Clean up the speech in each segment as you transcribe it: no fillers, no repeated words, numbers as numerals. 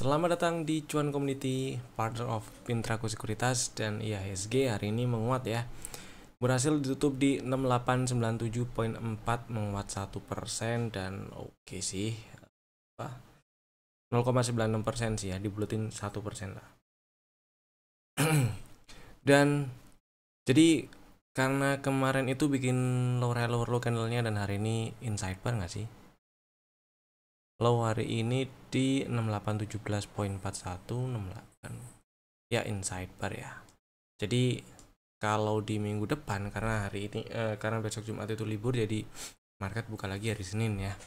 Selamat datang di Cuan Community, partner of Pintraku Sekuritas dan IHSG hari ini menguat ya. Berhasil ditutup di 6897.4 menguat 1% dan oke sih. 0,96% sih ya, dibulutin 1% lah. Dan jadi karena kemarin itu bikin lower low candle-nya dan hari ini inside bar nggak sih? Low hari ini di 6817.41 68 ya, inside bar ya. Jadi kalau di minggu depan karena hari ini karena besok Jumat itu libur, jadi market buka lagi hari Senin ya.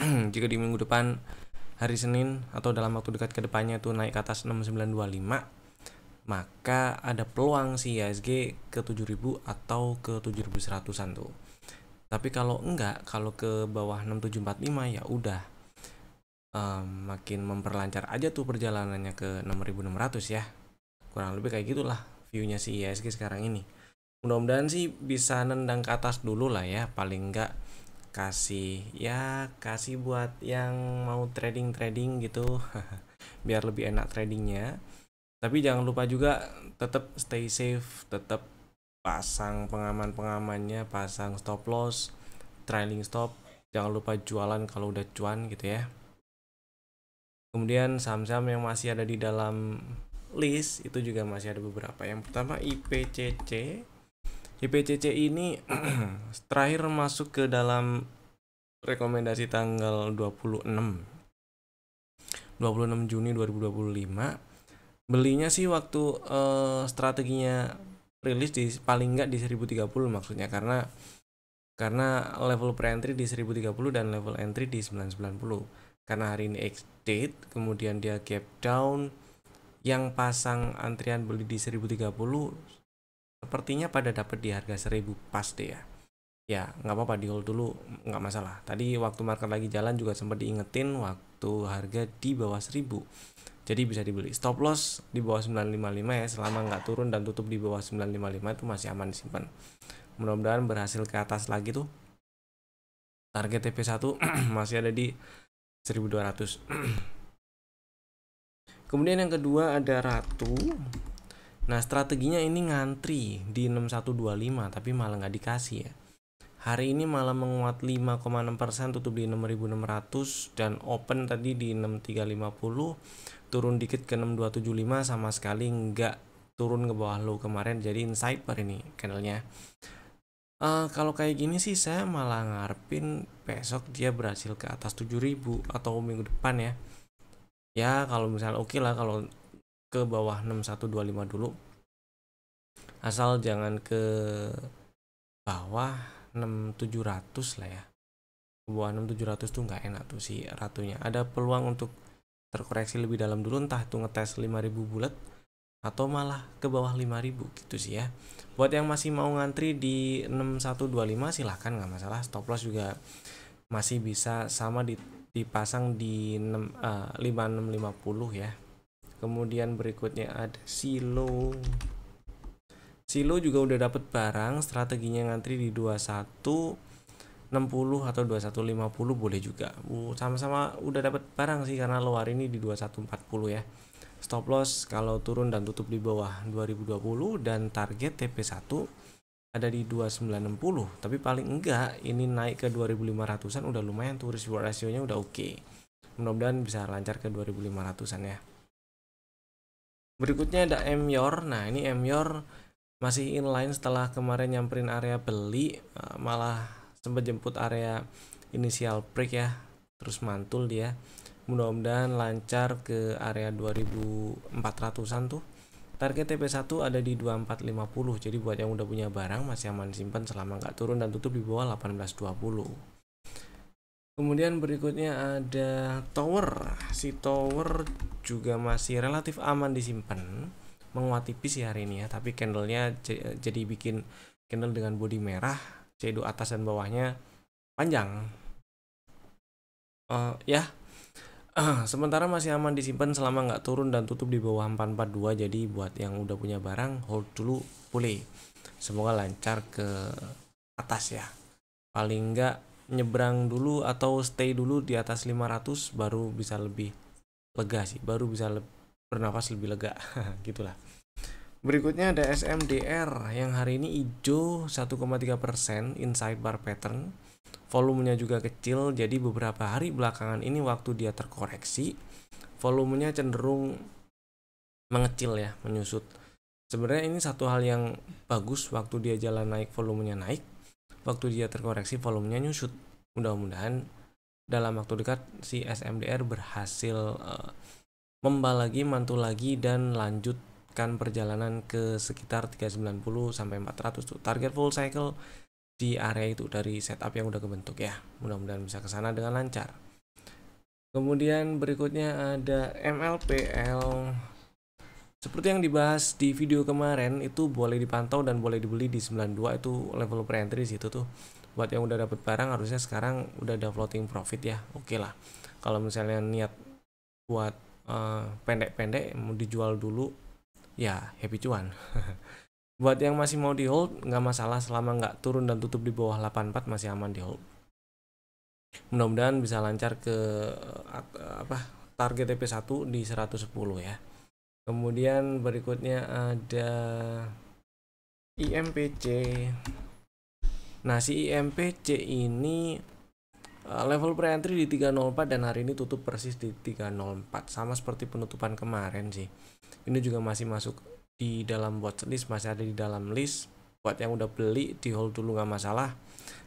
Jika di minggu depan hari Senin atau dalam waktu dekat ke depannya itu naik ke atas 6925, maka ada peluang si IHSG ke 7000 atau ke 7100-an tuh. Tapi kalau enggak, kalau ke bawah 6745 ya udah makin memperlancar aja tuh perjalanannya ke 6600 ya. Kurang lebih kayak gitulah viewnya si IHSG sekarang ini. Mudah-mudahan sih bisa nendang ke atas dulu lah ya, paling enggak kasih buat yang mau trading gitu biar lebih enak tradingnya. Tapi jangan lupa juga tetap stay safe, tetap pasang pengamannya, pasang stop loss, trailing stop, jangan lupa jualan kalau udah cuan gitu ya. Kemudian saham-saham yang masih ada di dalam list itu juga masih ada beberapa. Yang pertama IPCC ini terakhir masuk ke dalam rekomendasi tanggal 26 Juni 2025. Belinya sih waktu strateginya rilis di paling enggak di 1030 maksudnya, karena level pre-entry di 1030 dan level entry di 990. Karena hari ini ex-date, kemudian dia gap down, yang pasang antrian beli di 1030 sepertinya pada dapat di harga 1000 pas deh ya. Ya nggak apa-apa, di hold dulu, nggak masalah. Tadi waktu market lagi jalan juga sempat diingetin waktu harga di bawah 1000, jadi bisa dibeli. Stop loss di bawah 955 ya, selama nggak turun dan tutup di bawah 955 itu masih aman disimpan. Mudah-mudahan berhasil ke atas lagi tuh. Target TP1 masih ada di 1200. Kemudian yang kedua ada Ratu. Nah, strateginya ini ngantri di 6125 tapi malah nggak dikasih ya. Hari ini malah menguat 5,6%, tutup di 6600 dan open tadi di 6350, turun dikit ke 6275, sama sekali nggak turun ke bawah low kemarin, jadi inside bar ini candlenya. Kalau kayak gini sih saya malah ngarepin besok dia berhasil ke atas 7000 atau minggu depan ya. Ya kalau misalnya oke lah kalau ke bawah 6125 dulu, asal jangan ke bawah 6700 lah ya. Ke bawah 6700 tuh nggak enak tuh si Ratunya. Ada peluang untuk terkoreksi lebih dalam dulu, entah itu ngetes 5000 bulat atau malah ke bawah 5000 gitu sih ya. Buat yang masih mau ngantri di 6125 silahkan, nggak masalah. Stop loss juga masih bisa sama dipasang di 5650 ya. Kemudian berikutnya ada Silo juga udah dapet barang, strateginya ngantri di 2160 atau 2150 boleh juga. Sama-sama udah dapet barang sih karena low hari ini di 2140 ya. Stop loss kalau turun dan tutup di bawah 2020 dan target TP1 ada di 2960. Tapi paling enggak ini naik ke 2500-an udah lumayan tuh, risk reward ratio-nya udah oke. Mudah-mudahan bisa lancar ke 2500-an ya. Berikutnya ada MYOR. Nah, ini MYOR masih inline setelah kemarin nyamperin area beli, malah sempat jemput area initial break ya, terus mantul dia. Mudah-mudahan lancar ke area 2400-an tuh. Target TP1 ada di 2450. Jadi buat yang udah punya barang masih aman simpan selama nggak turun dan tutup di bawah 1820. Kemudian berikutnya ada Tower. Si Tower juga masih relatif aman disimpan, menguat tipis ya hari ini ya, tapi candlenya jadi bikin candle dengan body merah, shadow atas dan bawahnya panjang ya. Sementara masih aman disimpan selama nggak turun dan tutup di bawah 442. Jadi buat yang udah punya barang hold dulu boleh, semoga lancar ke atas ya. Paling nggak nyebrang dulu atau stay dulu di atas 500 baru bisa lebih lega sih, baru bisa bernapas lebih lega. Gitulah. Berikutnya ada SMDR yang hari ini hijau 1,3% inside bar pattern. Volumenya juga kecil, jadi beberapa hari belakangan ini waktu dia terkoreksi, volumenya cenderung mengecil ya, menyusut. Sebenarnya ini satu hal yang bagus, waktu dia jalan naik volumenya naik, waktu dia terkoreksi volumenya nyusut. Mudah-mudahan dalam waktu dekat si SMDR berhasil membal lagi, mantul lagi, dan lanjutkan perjalanan ke sekitar 390 sampai 400 tuh. Target full cycle di area itu dari setup yang udah kebentuk ya. Mudah-mudahan bisa ke sana dengan lancar. Kemudian berikutnya ada MLPL. Seperti yang dibahas di video kemarin, itu boleh dipantau dan boleh dibeli di 92, itu level pre-entry situ tuh. Buat yang udah dapat barang harusnya sekarang udah ada floating profit ya. Oke lah. Kalau misalnya niat buat pendek-pendek mau dijual dulu ya happy cuan. Buat yang masih mau di hold nggak masalah, selama nggak turun dan tutup di bawah 84 masih aman di hold. Mudah-mudahan bisa lancar ke target TP1 di 110 ya. Kemudian berikutnya ada IMPC. Nah, si IMPC ini level pre-entry di 304 dan hari ini tutup persis di 304, sama seperti penutupan kemarin sih. Ini juga masih masuk di dalam watchlist, masih ada di dalam list. Buat yang udah beli di hold dulu nggak masalah,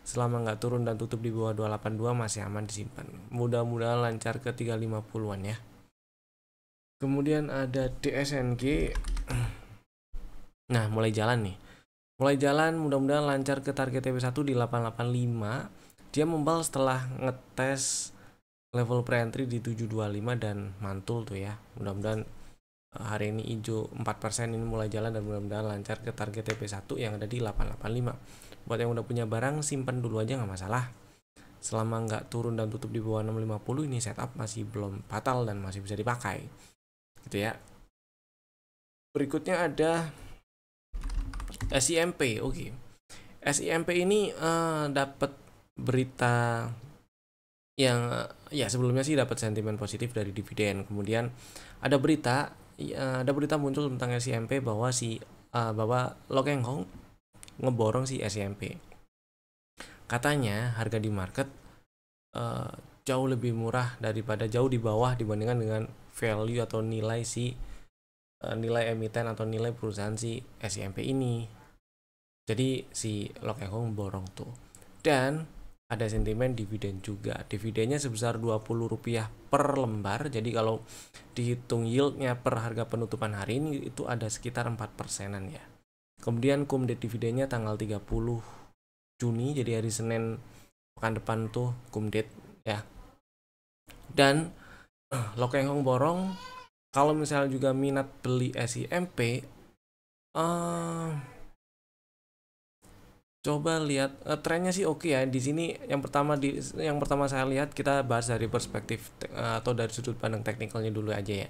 selama nggak turun dan tutup di bawah 282 masih aman disimpan. Mudah-mudahan lancar ke 350-an ya. Kemudian ada DSNG. Nah, mulai jalan nih. Mulai jalan, mudah-mudahan lancar ke target TP1 di 885. Dia membal setelah ngetes level pre-entry di 725 dan mantul tuh ya. Mudah-mudahan hari ini hijau 4%, ini mulai jalan dan mudah-mudahan lancar ke target TP1 yang ada di 885. Buat yang udah punya barang, simpan dulu aja nggak masalah. Selama nggak turun dan tutup di bawah 650, ini setup masih belum fatal dan masih bisa dipakai. Gitu ya. Berikutnya ada SIMP. Oke. SIMP ini dapat berita yang ya sebelumnya sih dapat sentimen positif dari dividen. Kemudian ada berita muncul tentang SIMP bahwa bahwa Lo Keng Hong ngeborong si SIMP. Katanya harga di market jauh lebih murah jauh di bawah dibandingkan dengan value atau nilai nilai emiten atau nilai perusahaan si SIMP ini. Jadi si Lo Keng Hong borong tuh. Dan ada sentimen dividen juga. Dividennya sebesar Rp20 per lembar. Jadi kalau dihitung yieldnya per harga penutupan hari ini itu ada sekitar 4%-an ya. Kemudian kumdet dividennya tanggal 30 Juni, jadi hari Senin pekan depan tuh kumdet ya. Dan Lo Keng Hong borong. Kalau misalnya juga minat beli SIMP, coba lihat trennya sih oke ya. Di sini yang pertama saya lihat, kita bahas dari perspektif atau dari sudut pandang teknikalnya dulu aja ya.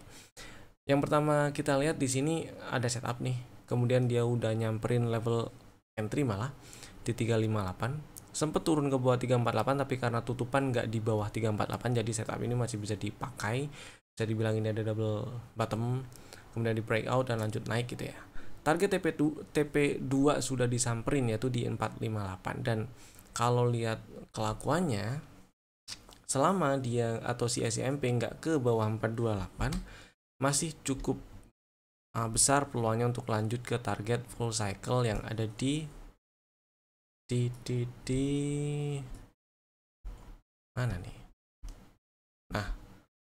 Yang pertama kita lihat di sini ada setup nih. Kemudian dia udah nyamperin level entry malah di 358. Sempet turun ke bawah 348 tapi karena tutupan nggak di bawah 348 jadi setup ini masih bisa dipakai. Bisa dibilang ini ada double bottom, kemudian di breakout dan lanjut naik gitu ya. Target TP2 sudah disamperin yaitu di 458, dan kalau lihat kelakuannya selama dia atau si SIMP nggak ke bawah 428 masih cukup besar peluangnya untuk lanjut ke target full cycle yang ada di mana nih? Nah,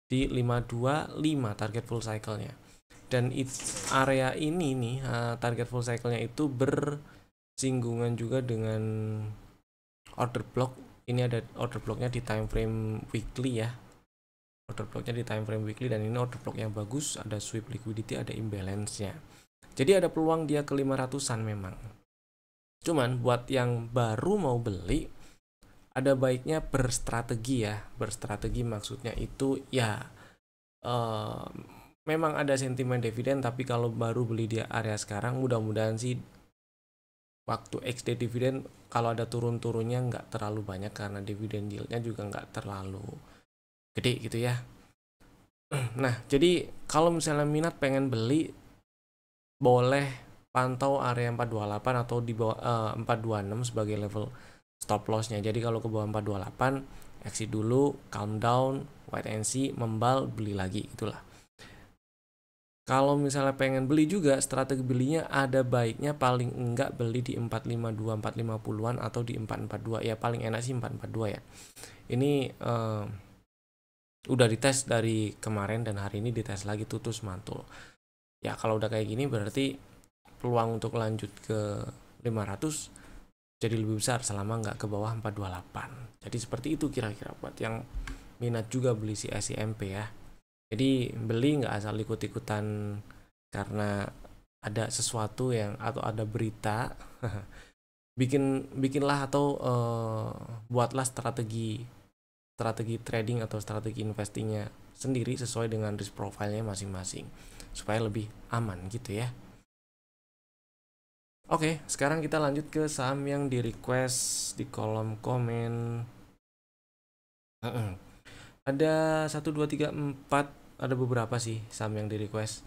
di 525 target full cycle-nya. Dan area ini nih target full cycle-nya itu bersinggungan juga dengan order block. Ini ada order blocknya di time frame weekly ya. Order blocknya di time frame weekly, dan ini order block yang bagus, ada sweep liquidity, ada imbalance-nya. Jadi ada peluang dia ke 500-an memang. Cuman buat yang baru mau beli, ada baiknya berstrategi ya. Berstrategi maksudnya itu ya memang ada sentimen dividen, tapi kalau baru beli di area sekarang mudah-mudahan sih waktu XD dividen kalau ada turun-turunnya nggak terlalu banyak karena dividen yieldnya juga nggak terlalu gede gitu ya. Nah, jadi kalau misalnya minat pengen beli, boleh pantau area 428 atau di bawah 426 sebagai level stop lossnya. Jadi kalau ke bawah 428 exit dulu, calm down, wait and see, membal, beli lagi, itulah. Kalau misalnya pengen beli juga, strategi belinya ada baiknya paling enggak beli di 452, 450-an atau di 442. Ya paling enak sih 442 ya. Ini udah dites dari kemarin dan hari ini dites lagi tutus mantul. Ya kalau udah kayak gini berarti peluang untuk lanjut ke 500 jadi lebih besar selama nggak ke bawah 428. Jadi seperti itu kira-kira buat yang minat juga beli si SIMP ya. Jadi beli nggak asal ikut-ikutan karena ada sesuatu yang atau ada berita. bikinlah atau buatlah strategi trading atau strategi investingnya sendiri sesuai dengan risk profile-nya masing-masing supaya lebih aman gitu ya. Oke, sekarang kita lanjut ke saham yang di request di kolom komen. Ada 1 2 3 4, ada beberapa sih saham yang di request.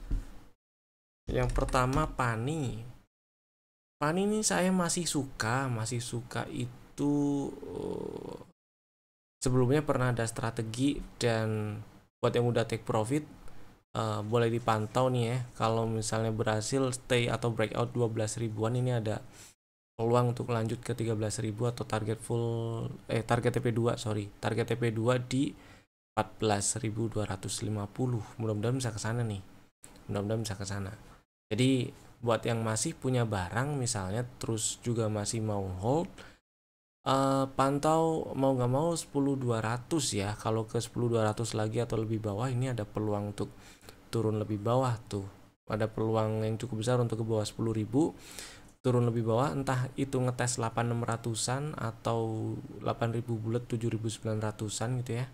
Yang pertama Pani. Pani ini saya masih suka itu sebelumnya pernah ada strategi, dan buat yang udah take profit boleh dipantau nih ya. Kalau misalnya berhasil stay atau breakout 12 ribuan, ini ada peluang untuk lanjut ke 13.000 atau target target TP2 target TP2 di 14.250. Mudah-mudahan bisa ke sana nih. Jadi buat yang masih punya barang misalnya terus juga masih mau hold, pantau mau nggak mau 10.200 ya. Kalau ke 10.200 lagi atau lebih bawah, ini ada peluang untuk turun lebih bawah tuh. Ada peluang yang cukup besar untuk ke bawah 10.000, turun lebih bawah, entah itu ngetes 8600-an atau 8000 bulat 7900-an gitu ya.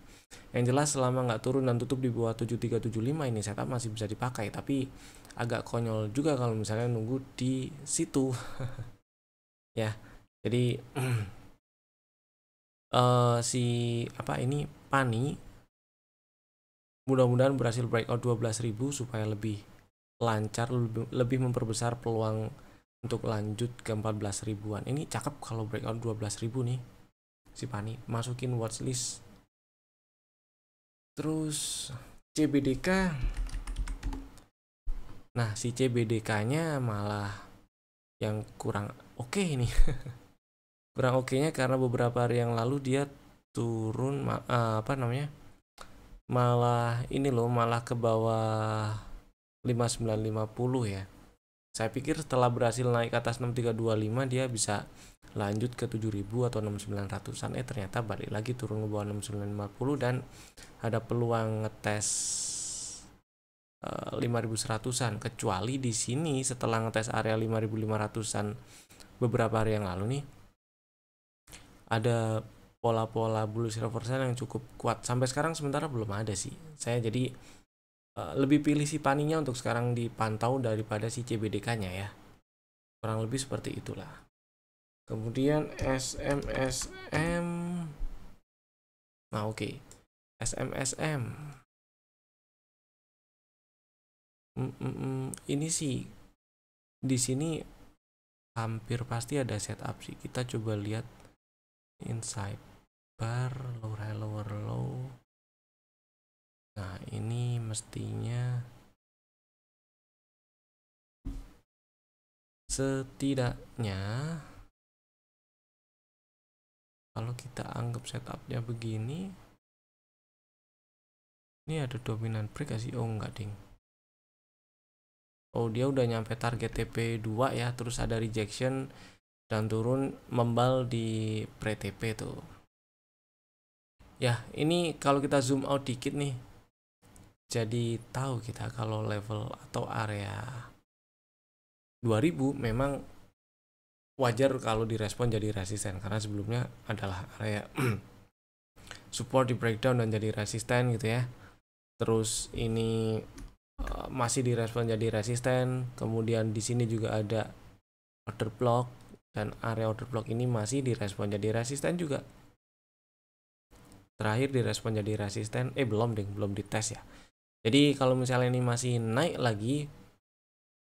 Yang jelas selama nggak turun dan tutup di bawah 7375 ini setup masih bisa dipakai, tapi agak konyol juga kalau misalnya nunggu di situ. Ya. Jadi si ini Pani mudah-mudahan berhasil breakout 12.000 supaya lebih lancar, lebih memperbesar peluang untuk lanjut ke 14 ribuan. Ini cakep kalau breakout 12.000 nih si Pani, masukin watchlist. Terus CBDK, nah si CBDK nya malah yang kurang oke ini. Kurang oke nya karena beberapa hari yang lalu dia turun malah ini loh, malah ke bawah 5950 ya. Saya pikir setelah berhasil naik ke atas 6325 dia bisa lanjut ke 7000 atau 6900-an. Ternyata balik lagi turun ke bawah 6950 dan ada peluang ngetes 5100-an. Kecuali di sini setelah ngetes area 5500-an beberapa hari yang lalu nih, ada pola-pola bullish reversal yang cukup kuat. Sampai sekarang sementara belum ada sih. Saya jadi lebih pilih si Paninya untuk sekarang dipantau daripada si CBDK-nya ya. Kurang lebih seperti itulah. Kemudian SMSM. Nah, oke. SMSM. Ini sih di sini hampir pasti ada setup sih. Kita coba lihat inside bar, lower high, lower low. Nah, ini mestinya setidaknya kalau kita anggap setupnya begini, ini ada dominan break gak sih? Oh enggak ding. Oh dia udah nyampe target TP2 ya, terus ada rejection dan turun membal di pre-TP tuh. Ya ini kalau kita zoom out dikit nih, jadi tahu kita kalau level atau area 2000 memang wajar kalau direspon jadi resisten, karena sebelumnya adalah area support di breakdown dan jadi resisten gitu ya. Terus ini masih direspon jadi resisten, kemudian di sini juga ada order block dan area order block ini masih direspon jadi resisten juga. Terakhir direspon jadi resisten, belum dites ya. Jadi kalau misalnya ini masih naik lagi,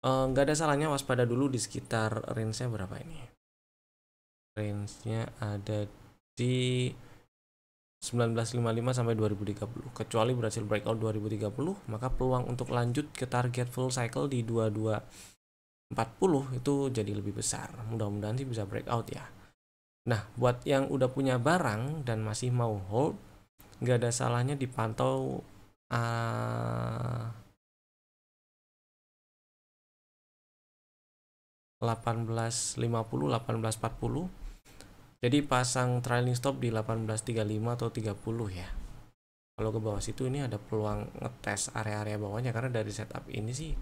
nggak ada salahnya waspada dulu di sekitar range-nya berapa ini. Range-nya ada di 1955 sampai 2030. Kecuali berhasil breakout 2030, maka peluang untuk lanjut ke target full cycle di 2240 itu jadi lebih besar. Mudah-mudahan sih bisa breakout ya. Nah, buat yang udah punya barang dan masih mau hold, nggak ada salahnya dipantau 1850, 1840. Jadi pasang trailing stop di 1835 atau 30 ya. Kalau ke bawah situ ini ada peluang ngetes area-area bawahnya, karena dari setup ini sih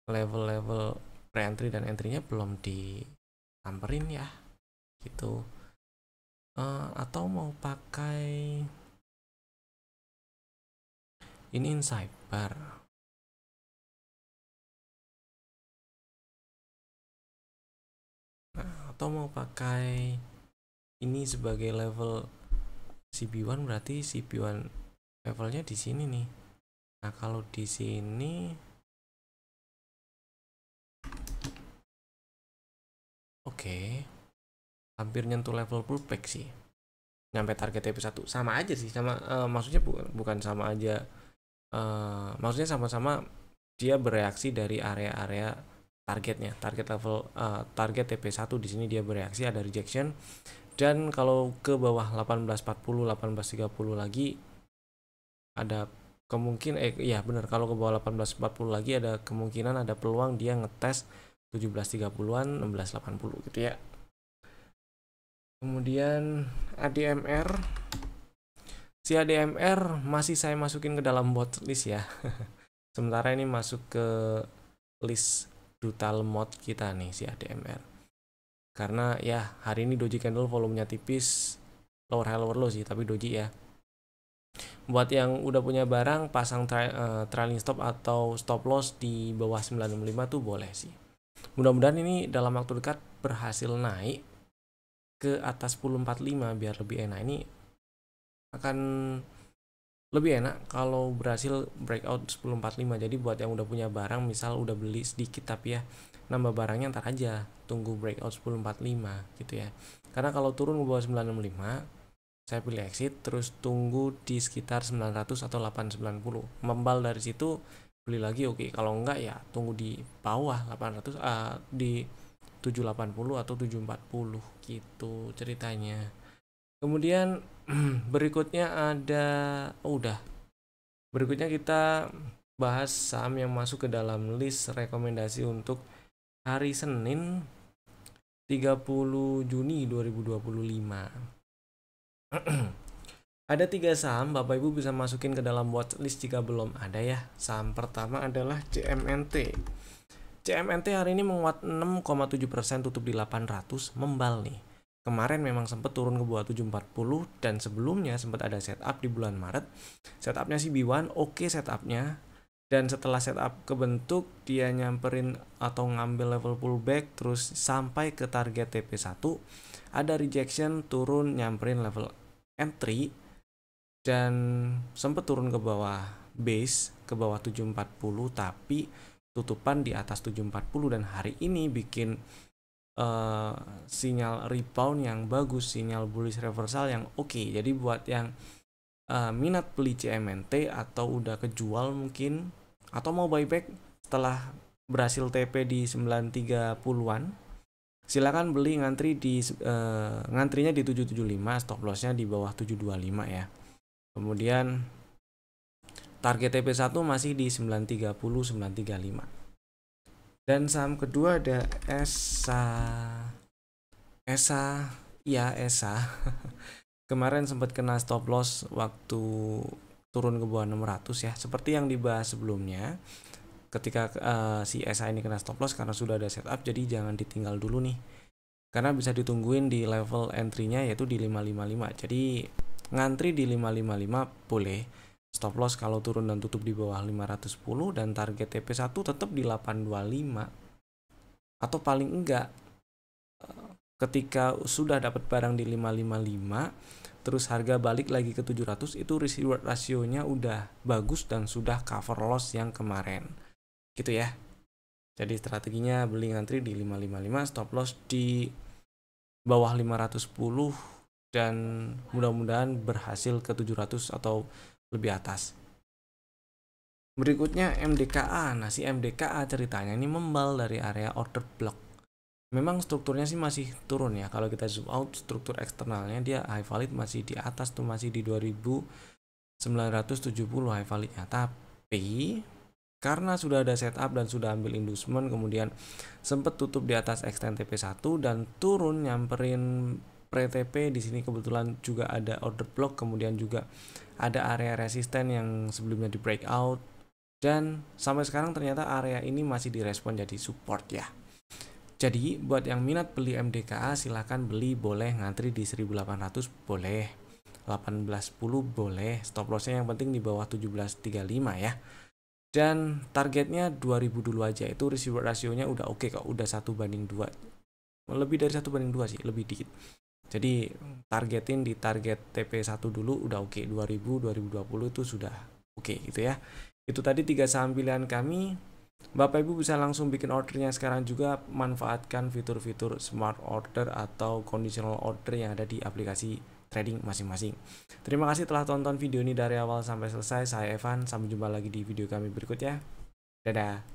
level-level pre-entry dan entry-nya belum disamperin ya gitu. Atau mau pakai ini inside bar. Nah, atau mau pakai ini sebagai level CP1, berarti CP1 levelnya di sini nih. Nah, kalau di sini oke, hampir nyentuh level pullback sih. Nyampe target TP1 sama aja sih, sama maksudnya bukan sama aja. Maksudnya sama-sama dia bereaksi dari area-area targetnya, target level target TP1 di sini dia bereaksi, ada rejection. Dan kalau ke bawah 1840, 1830 lagi ada kemungkinan iya benar, kalau ke bawah 1840 lagi ada kemungkinan, ada peluang dia ngetes 1730-an, 1680 gitu ya. Kemudian ADMR, si ADMR masih saya masukin ke dalam bot list ya. Sementara ini masuk ke list duta lemot kita nih si ADMR. Karena ya hari ini doji candle volumenya tipis, lower high lower low sih, tapi doji ya. Buat yang udah punya barang, pasang trailing stop atau stop loss di bawah 965 tuh boleh sih. Mudah-mudahan ini dalam waktu dekat berhasil naik ke atas 1045 biar lebih enak. Ini akan lebih enak kalau berhasil breakout 1045. Jadi buat yang udah punya barang, misal udah beli sedikit tapi ya nambah barangnya ntar aja, tunggu breakout 1045 gitu ya. Karena kalau turun ke bawah 965, saya pilih exit, terus tunggu di sekitar 900 atau 890. Membal dari situ beli lagi, oke. Kalau enggak ya tunggu di bawah 800, di 780 atau 740 gitu ceritanya. Kemudian berikutnya ada berikutnya kita bahas saham yang masuk ke dalam list rekomendasi untuk hari Senin 30 Juni 2025. Ada 3 saham, Bapak Ibu bisa masukin ke dalam watchlist jika belum ada ya. Saham pertama adalah CMNT. CMNT hari ini menguat 6,7%, tutup di 800, membal nih. Kemarin memang sempat turun ke bawah 740 dan sebelumnya sempat ada setup di bulan Maret. Setupnya si B1 oke setupnya, dan setelah setup kebentuk dia nyamperin atau ngambil level pullback terus sampai ke target TP1, ada rejection, turun nyamperin level entry dan sempat turun ke bawah base, ke bawah 740, tapi tutupan di atas 740 dan hari ini bikin sinyal rebound yang bagus, sinyal bullish reversal yang oke. Jadi buat yang minat beli CMNT atau udah kejual mungkin, atau mau buyback setelah berhasil TP di 930-an, silakan beli, ngantri di ngantrinya di 775, stop lossnya di bawah 725 ya. Kemudian target TP1 masih di 930, 935. Dan saham kedua ada ESA. Kemarin sempat kena stop loss waktu turun ke bawah 600 ya. Seperti yang dibahas sebelumnya, ketika si ESA ini kena stop loss karena sudah ada setup, jadi jangan ditinggal dulu nih. Karena bisa ditungguin di level entry-nya yaitu di 555. Jadi ngantri di 555 boleh. Stop loss kalau turun dan tutup di bawah 510, dan target TP1 tetap di 825. Atau paling enggak ketika sudah dapat barang di 555 terus harga balik lagi ke 700, itu risk reward rasionya udah bagus dan sudah cover loss yang kemarin gitu ya. Jadi strateginya beli ngantri di 555, stop loss di bawah 510, dan mudah-mudahan berhasil ke 700 atau lebih atas. Berikutnya MDKA. Nah, si MDKA ceritanya ini membal dari area order block. Memang strukturnya sih masih turun ya. Kalau kita zoom out, struktur eksternalnya dia high valid masih di atas tuh, masih di 2970 high validnya. Tapi karena sudah ada setup dan sudah ambil inducement, kemudian sempat tutup di atas extend TP1 dan turun nyamperin pre-TP. Di sini kebetulan juga ada order block, kemudian juga ada area resisten yang sebelumnya di breakout, dan sampai sekarang ternyata area ini masih direspon jadi support ya. Jadi buat yang minat beli MDKA silahkan beli, boleh ngantri di 1800 boleh, 1810 boleh, stop lossnya yang penting di bawah 1735 ya. Dan targetnya 2000 dulu aja, itu risk reward rasionya udah oke kok, udah 1:2, lebih dari 1:2 sih, lebih dikit. Jadi targetin di target TP1 dulu udah oke, 2000 2020 itu sudah oke gitu ya. Itu tadi 3 saham pilihan kami. Bapak Ibu bisa langsung bikin ordernya sekarang juga, manfaatkan fitur-fitur smart order atau conditional order yang ada di aplikasi trading masing-masing. Terima kasih telah tonton video ini dari awal sampai selesai. Saya Evan, sampai jumpa lagi di video kami berikutnya. Dadah.